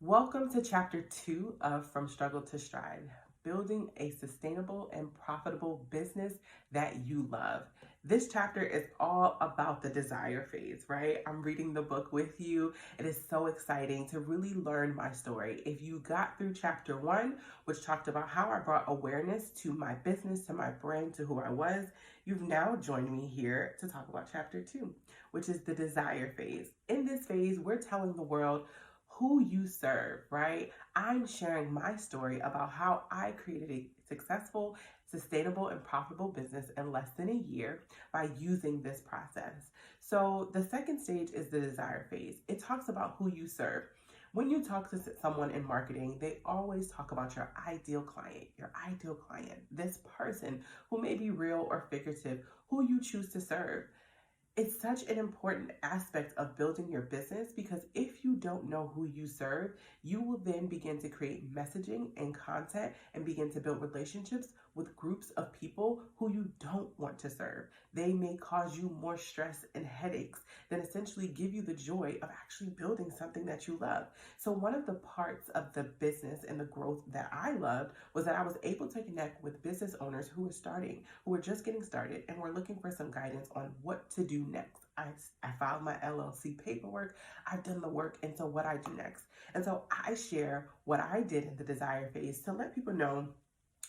Welcome to Chapter 2 of From Struggle to Stride, building a sustainable and profitable business that you love. This chapter is all about the desire phase, right? I'm reading the book with you. It is so exciting to really learn my story. If you got through Chapter 1, which talked about how I brought awareness to my business, to my brand, to who I was, you've now joined me here to talk about Chapter 2, which is the desire phase. In this phase, we're telling the world who you serve, right? I'm sharing my story about how I created a successful, sustainable, and profitable business in less than a year by using this process. So the second stage is the desire phase. It talks about who you serve. When you talk to someone in marketing, they always talk about your ideal client, this person who may be real or figurative, who you choose to serve. It's such an important aspect of building your business because if you don't know who you serve, you will then begin to create messaging and content and begin to build relationships with groups of people who you don't want to serve. They may cause you more stress and headaches than essentially give you the joy of actually building something that you love. So one of the parts of the business and the growth that I loved was that I was able to connect with business owners who were just getting started and were looking for some guidance on what to do next. I filed my LLC paperwork, I've done the work, and so what I do next. And so I share what I did in the desire phase to let people know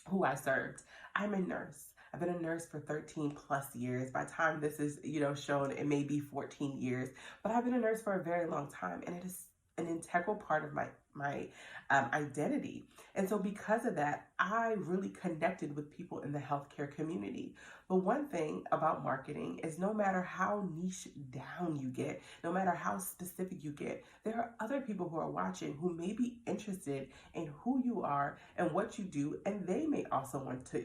who I served. I'm a nurse. I've been a nurse for 13 plus years. By the time this is, shown, it may be 14 years, but I've been a nurse for a very long time, and it is an integral part of my identity. And so because of that, I really connected with people in the healthcare community. But one thing about marketing is no matter how niche down you get, no matter how specific you get, there are other people who are watching who may be interested in who you are and what you do, and they may also want to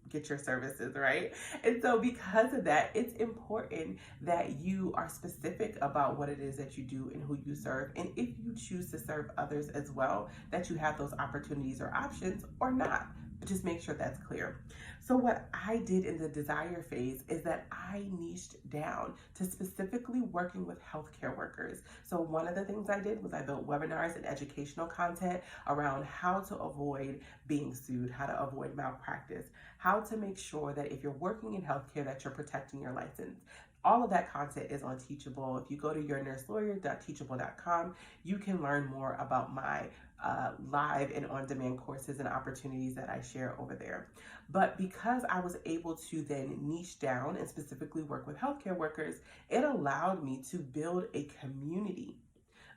get your services, right? And so because of that, it's important that you are specific about what it is that you do and who you serve. And if you choose to serve others as well, that you have those opportunities or options or not. But just make sure that's clear. So what I did in the desire phase is that I niched down to specifically working with healthcare workers. So one of the things I did was I built webinars and educational content around how to avoid being sued, how to avoid malpractice, how to make sure that if you're working in healthcare that you're protecting your license. All of that content is on Teachable. If you go to yournurselawyer.teachable.com, you can learn more about my live and on-demand courses and opportunities that I share over there. But because I was able to then niche down and specifically work with healthcare workers, it allowed me to build a community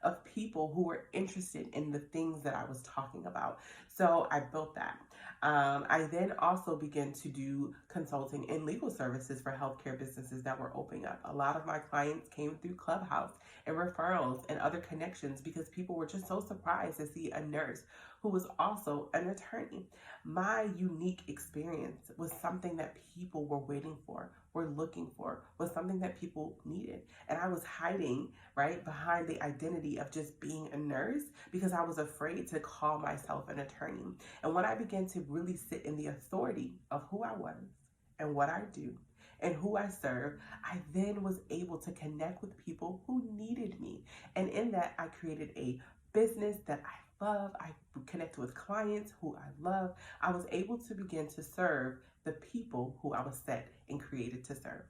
of people who were interested in the things that I was talking about. So I built that. I then also began to do consulting and legal services for healthcare businesses that were opening up. A lot of my clients came through Clubhouse and referrals and other connections because people were just so surprised to see a nurse who was also an attorney. My unique experience was something that people were waiting for, were looking for, was something that people needed. And I was hiding, right, behind the identity of just being a nurse because I was afraid to call myself an attorney. And when I began to really sit in the authority of who I was and what I do and who I serve, I then was able to connect with people who needed me. And in that, I created a business that I love. I connected with clients who I love. I was able to begin to serve the people who I was set and created to serve.